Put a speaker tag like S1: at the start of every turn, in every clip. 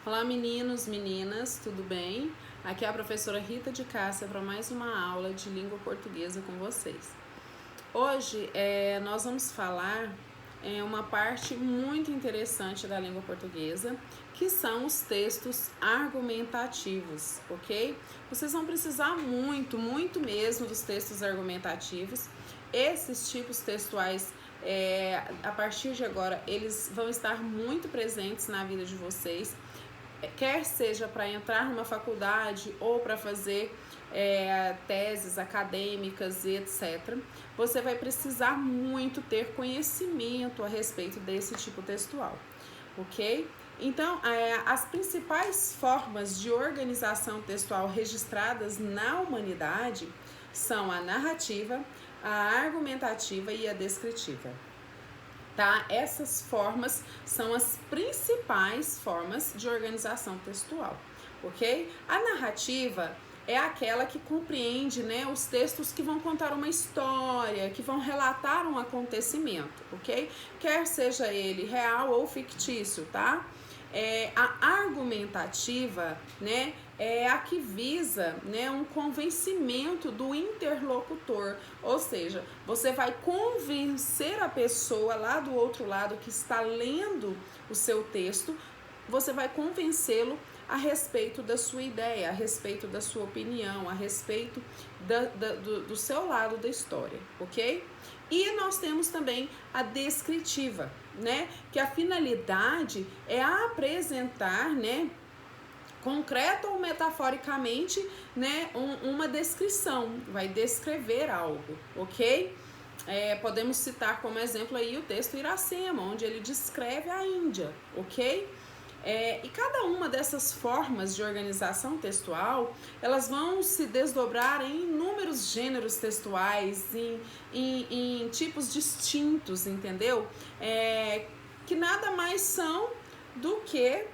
S1: Olá meninos, meninas, tudo bem? Aqui é a professora Rita de Cássia para mais uma aula de língua portuguesa com vocês. Hoje nós vamos falar uma parte muito interessante da língua portuguesa, que são os textos argumentativos, ok? Vocês vão precisar muito mesmo dos textos argumentativos. Esses tipos textuais, a partir de agora, eles vão estar muito presentes na vida de vocês, quer seja para entrar numa faculdade ou para fazer teses acadêmicas e etc. Você vai precisar muito ter conhecimento a respeito desse tipo textual, ok? Então, as principais formas de organização textual registradas na humanidade são a narrativa, a argumentativa e a descritiva. Tá? Essas formas são as principais formas de organização textual, ok? A narrativa é aquela que compreende, né, os textos que vão contar uma história, que vão relatar um acontecimento, ok? Quer seja ele real ou fictício, tá? A argumentativa, né, é a que visa, né, um convencimento do interlocutor, ou seja, você vai convencer a pessoa lá do outro lado que está lendo o seu texto, você vai convencê-lo a respeito da sua ideia, a respeito da sua opinião, a respeito do seu lado da história, ok? E nós temos também a descritiva, né? Que a finalidade é apresentar, né, concreta ou metaforicamente, né, uma descrição, vai descrever algo, ok? Podemos citar como exemplo aí o texto Iracema, onde ele descreve a Índia, ok? E cada uma dessas formas de organização textual, elas vão se desdobrar em inúmeros gêneros textuais, em tipos distintos, entendeu? Que nada mais são do que,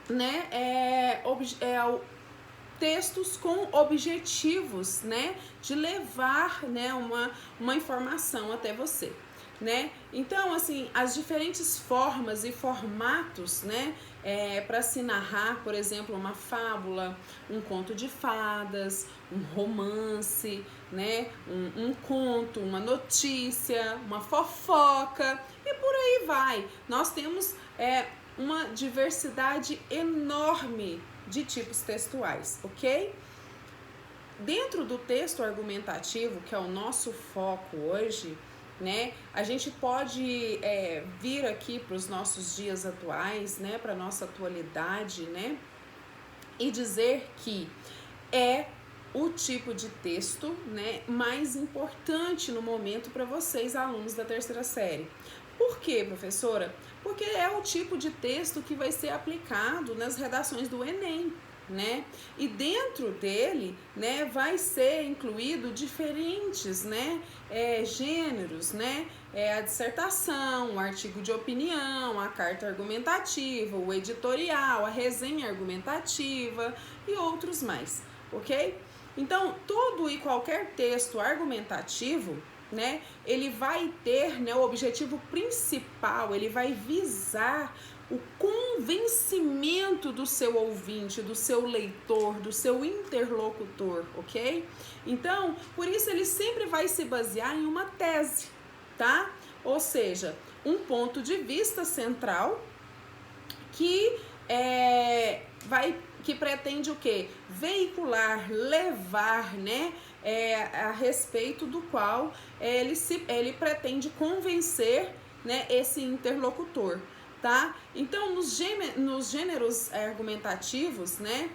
S1: né, textos com objetivos, né, de levar, né, uma informação até você, né? Então, assim, as diferentes formas e formatos, né, para se narrar, por exemplo, uma fábula, um conto de fadas, um romance, né, um conto, uma notícia, uma fofoca e por aí vai. Nós temos uma diversidade enorme de tipos textuais, ok? Dentro do texto argumentativo, que é o nosso foco hoje, né, a gente pode vir aqui para os nossos dias atuais, né, para a nossa atualidade, né, e dizer que é o tipo de texto, né, mais importante no momento para vocês, alunos da terceira série. Por quê, professora? Porque é o tipo de texto que vai ser aplicado nas redações do Enem, né? E dentro dele, né, vai ser incluído diferentes, né, gêneros, né? A dissertação, o artigo de opinião, a carta argumentativa, o editorial, a resenha argumentativa e outros mais, ok? Então, todo e qualquer texto argumentativo, né, ele vai ter, né, o objetivo principal, ele vai visar o convencimento do seu ouvinte, do seu leitor, do seu interlocutor, ok? Então, por isso ele sempre vai se basear em uma tese, tá? Ou seja, um ponto de vista central que que pretende o quê? Veicular, levar, né, a respeito do qual ele pretende convencer, né, esse interlocutor, tá? Então, nos gêneros argumentativos, né,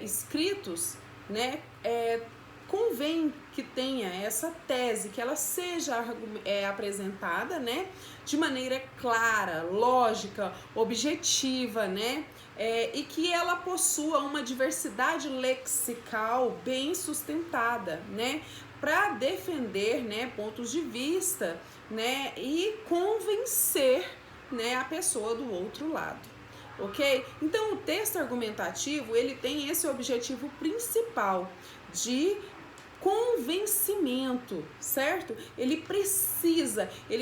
S1: escritos, né, convém que tenha essa tese, que ela seja apresentada, né, de maneira clara, lógica, objetiva, né, e que ela possua uma diversidade lexical bem sustentada, né, para defender, né, pontos de vista, né, e convencer, né, a pessoa do outro lado. Ok? Então, o texto argumentativo, ele tem esse objetivo principal de convencimento, certo? Ele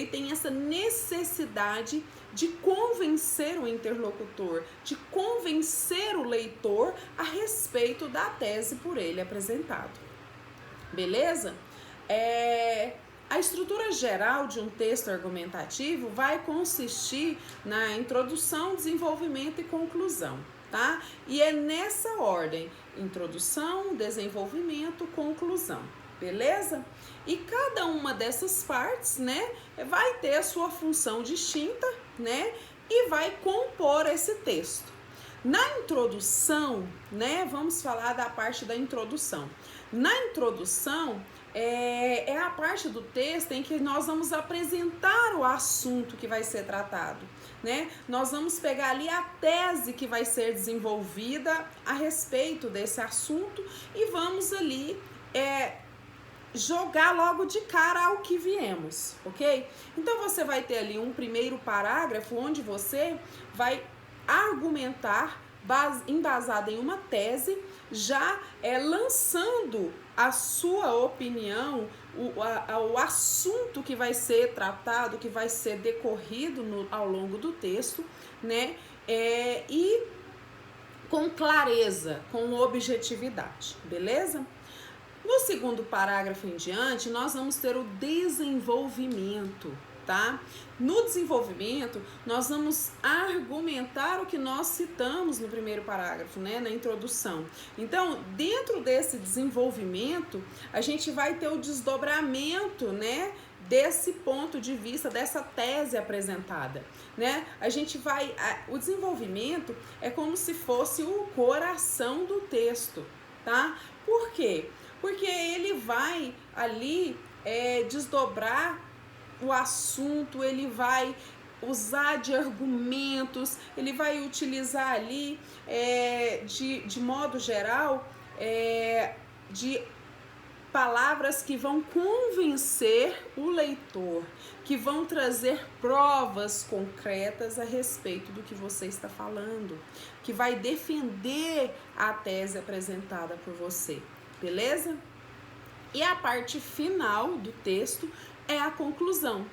S1: tem essa necessidade de convencer o interlocutor, de convencer o leitor a respeito da tese por ele apresentado. Beleza? A estrutura geral de um texto argumentativo vai consistir na introdução, desenvolvimento e conclusão, tá? E é nessa ordem: introdução, desenvolvimento, conclusão, beleza? E cada uma dessas partes, né, vai ter a sua função distinta, né, e vai compor esse texto. Na introdução, né, vamos falar da parte da introdução. Na introdução, é a parte do texto em que nós vamos apresentar o assunto que vai ser tratado, né? Nós vamos pegar ali a tese que vai ser desenvolvida a respeito desse assunto e vamos ali jogar logo de cara ao que viemos, ok? Então você vai ter ali um primeiro parágrafo onde você vai argumentar embasado em uma tese, já lançando a sua opinião, o assunto que vai ser tratado, que vai ser decorrido ao longo do texto, né? E com clareza, com objetividade, beleza? No segundo parágrafo em diante, nós vamos ter o desenvolvimento, tá? No desenvolvimento, nós vamos argumentar o que nós citamos no primeiro parágrafo, né, na introdução. Então, dentro desse desenvolvimento, a gente vai ter o desdobramento, né, desse ponto de vista, dessa tese apresentada, né? O desenvolvimento é como se fosse o coração do texto, tá? Por quê? Porque ele vai ali desdobrar o assunto, ele vai usar de argumentos, ele vai utilizar ali de modo geral de palavras que vão convencer o leitor, que vão trazer provas concretas a respeito do que você está falando, que vai defender a tese apresentada por você, beleza? E a parte final do texto é a conclusão.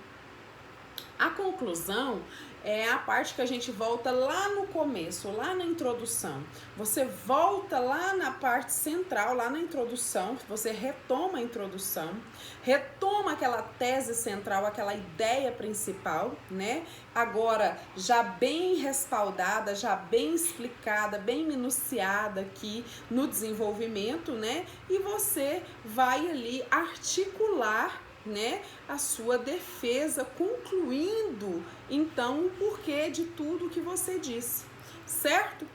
S1: A conclusão é a parte que a gente volta lá no começo, lá na introdução. Você volta lá na parte central, lá na introdução, você retoma a introdução, retoma aquela tese central, aquela ideia principal, né? Agora, já bem respaldada, já bem explicada, bem minuciada aqui no desenvolvimento, né? E você vai ali articular, né, a sua defesa, concluindo então o porquê de tudo que você disse, certo?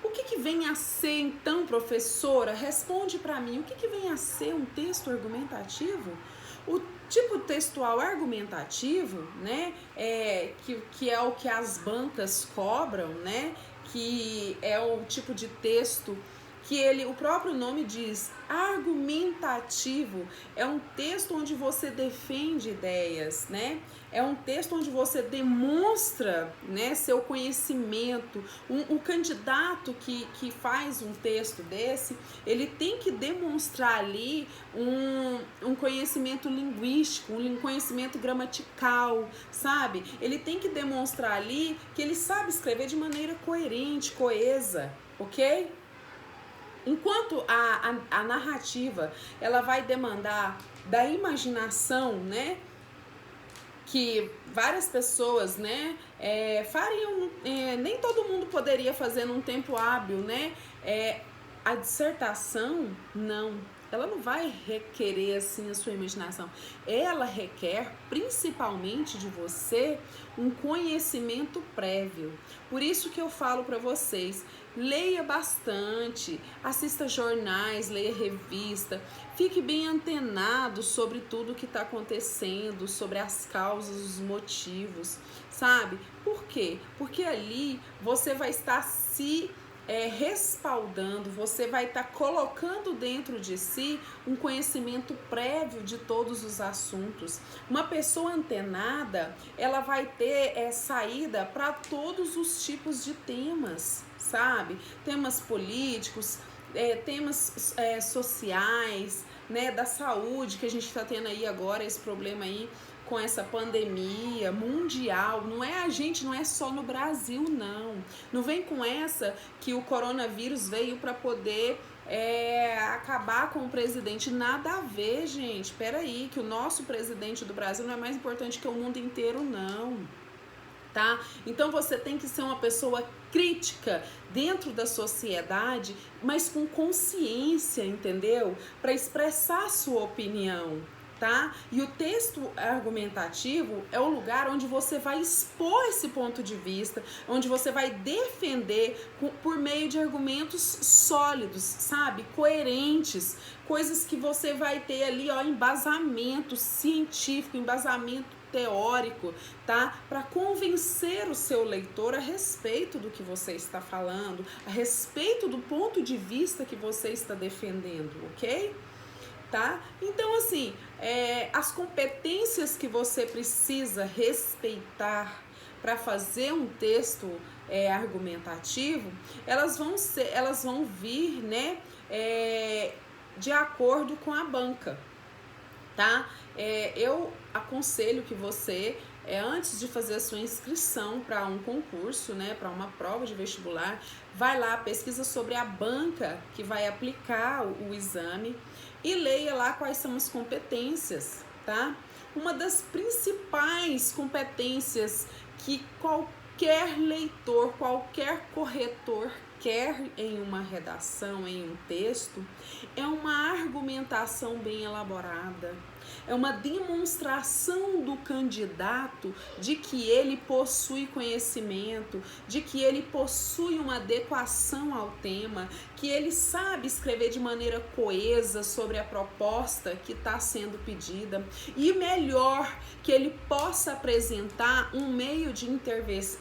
S1: O que vem a ser então, professora? Responde para mim, o que vem a ser um texto argumentativo? O tipo textual argumentativo, né, que é o que as bancas cobram, né, que é o tipo de texto que o próprio nome diz, argumentativo, é um texto onde você defende ideias, né? É um texto onde você demonstra, né, seu conhecimento. O candidato que faz um texto desse, ele tem que demonstrar ali um conhecimento linguístico, um conhecimento gramatical, sabe? Ele tem que demonstrar ali que ele sabe escrever de maneira coerente, coesa, ok? Enquanto a narrativa, ela vai demandar da imaginação, né, que várias pessoas, né, fariam, nem todo mundo poderia fazer num tempo hábil, né, a dissertação, não, ela não vai requerer assim a sua imaginação, ela requer principalmente de você um conhecimento prévio. Por isso que eu falo para vocês, leia bastante, assista jornais, leia revista, fique bem antenado sobre tudo que está acontecendo, sobre as causas, os motivos, sabe? Por quê? Porque ali você vai estar se respaldando, você vai estar colocando dentro de si um conhecimento prévio de todos os assuntos. Uma pessoa antenada, ela vai ter saída para todos os tipos de temas, sabe? Temas políticos, temas sociais, né? Da saúde, que a gente está tendo aí agora, esse problema aí com essa pandemia mundial. Não é a gente, não é só no Brasil, não. Não vem com essa que o coronavírus veio para poder acabar com o presidente. Nada a ver, gente. Peraí, que o nosso presidente do Brasil não é mais importante que o mundo inteiro, não. Tá? Então você tem que ser uma pessoa crítica dentro da sociedade, mas com consciência, entendeu? Para expressar a sua opinião, tá? E o texto argumentativo é o lugar onde você vai expor esse ponto de vista, onde você vai defender por meio de argumentos sólidos, sabe? Coerentes, coisas que você vai ter ali, ó, embasamento científico, embasamento teórico, tá? Para convencer o seu leitor a respeito do que você está falando, a respeito do ponto de vista que você está defendendo, ok? Tá? Então, assim, as competências que você precisa respeitar para fazer um texto argumentativo, elas vão vir, né, de acordo com a banca, tá? Eu aconselho que você, antes de fazer a sua inscrição para um concurso, né, para uma prova de vestibular, vai lá, pesquisa sobre a banca que vai aplicar o exame e leia lá quais são as competências, tá? Uma das principais competências que qualquer leitor, qualquer corretor quer em uma redação, em um texto, é uma argumentação bem elaborada, é uma demonstração do candidato de que ele possui conhecimento, de que ele possui uma adequação ao tema, que ele sabe escrever de maneira coesa sobre a proposta que está sendo pedida e melhor, que ele possa apresentar um meio de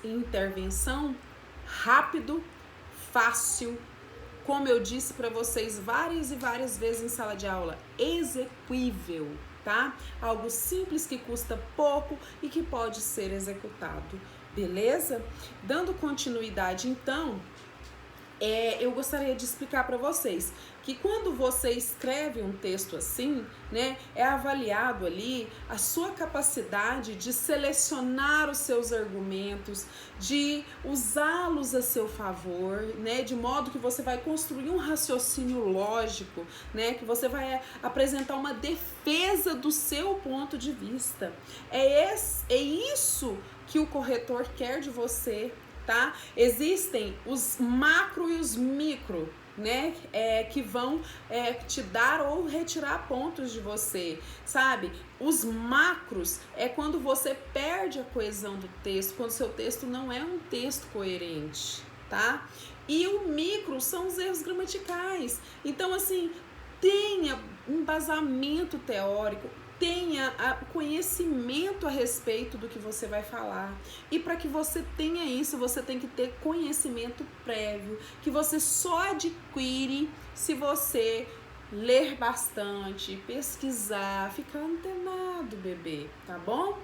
S1: intervenção rápido, fácil, como eu disse para vocês várias e várias vezes em sala de aula, execuível, tá? Algo simples que custa pouco e que pode ser executado, beleza? Dando continuidade, então, eu gostaria de explicar para vocês que quando você escreve um texto assim, né, é avaliado ali a sua capacidade de selecionar os seus argumentos, de usá-los a seu favor, né, de modo que você vai construir um raciocínio lógico, né, que você vai apresentar uma defesa do seu ponto de vista. É isso que o corretor quer de você, tá? Existem os macro e os micro, né, que vão te dar ou retirar pontos de você, sabe? Os macros é quando você perde a coesão do texto, quando seu texto não é um texto coerente, tá? E o micro são os erros gramaticais. Então, assim, tenha embasamento teórico, tenha conhecimento a respeito do que você vai falar. E para que você tenha isso, você tem que ter conhecimento prévio, que você só adquire se você ler bastante, pesquisar, ficar antenado, bebê, tá bom?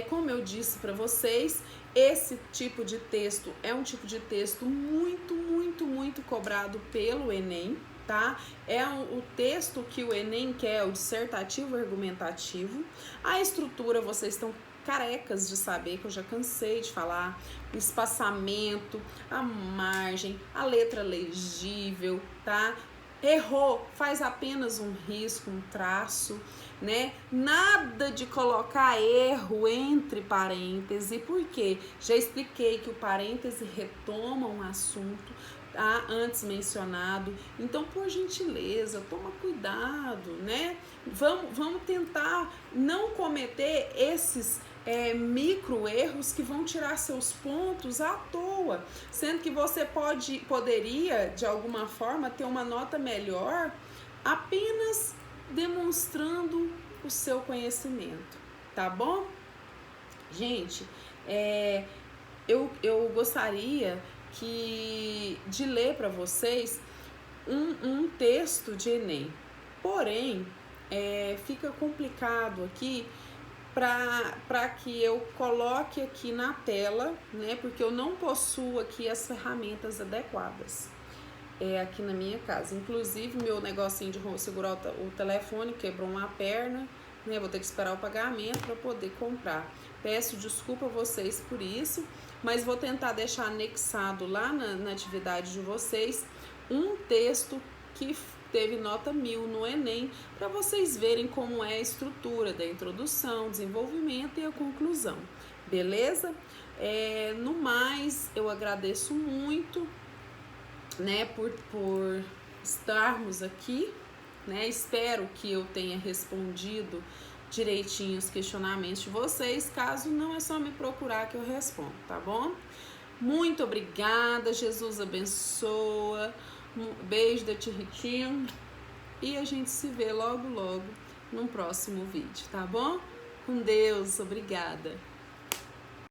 S1: Como eu disse para vocês, esse tipo de texto é um tipo de texto muito, muito, muito cobrado pelo Enem, tá? É o texto que o Enem quer, o dissertativo argumentativo. A estrutura, vocês estão carecas de saber, que eu já cansei de falar, o espaçamento, a margem, a letra legível, tá? Errou, faz apenas um risco, um traço, né? Nada de colocar erro entre parênteses, porque já expliquei que o parêntese retoma um assunto, tá, antes mencionado. Então, por gentileza, toma cuidado, né? Vamos tentar não cometer esses micro erros que vão tirar seus pontos à toa, sendo que você poderia, de alguma forma, ter uma nota melhor apenas demonstrando o seu conhecimento, tá bom? Gente, eu gostaria de ler para vocês um texto de Enem, porém fica complicado aqui para que eu coloque aqui na tela, né, porque eu não possuo aqui as ferramentas adequadas aqui na minha casa. Inclusive, meu negocinho de segurar o telefone quebrou uma perna, né? Vou ter que esperar o pagamento para poder comprar. Peço desculpa a vocês por isso, mas vou tentar deixar anexado lá na atividade de vocês um texto que teve nota 1000 no Enem, para vocês verem como é a estrutura da introdução, desenvolvimento e a conclusão, beleza? No mais, eu agradeço muito, né, por estarmos aqui, né? Espero que eu tenha respondido direitinho os questionamentos de vocês. Caso não, é só me procurar que eu respondo, tá bom? Muito obrigada, Jesus abençoa. Um beijo da Tia Ritinha e a gente se vê logo num próximo vídeo, tá bom? Com Deus, obrigada.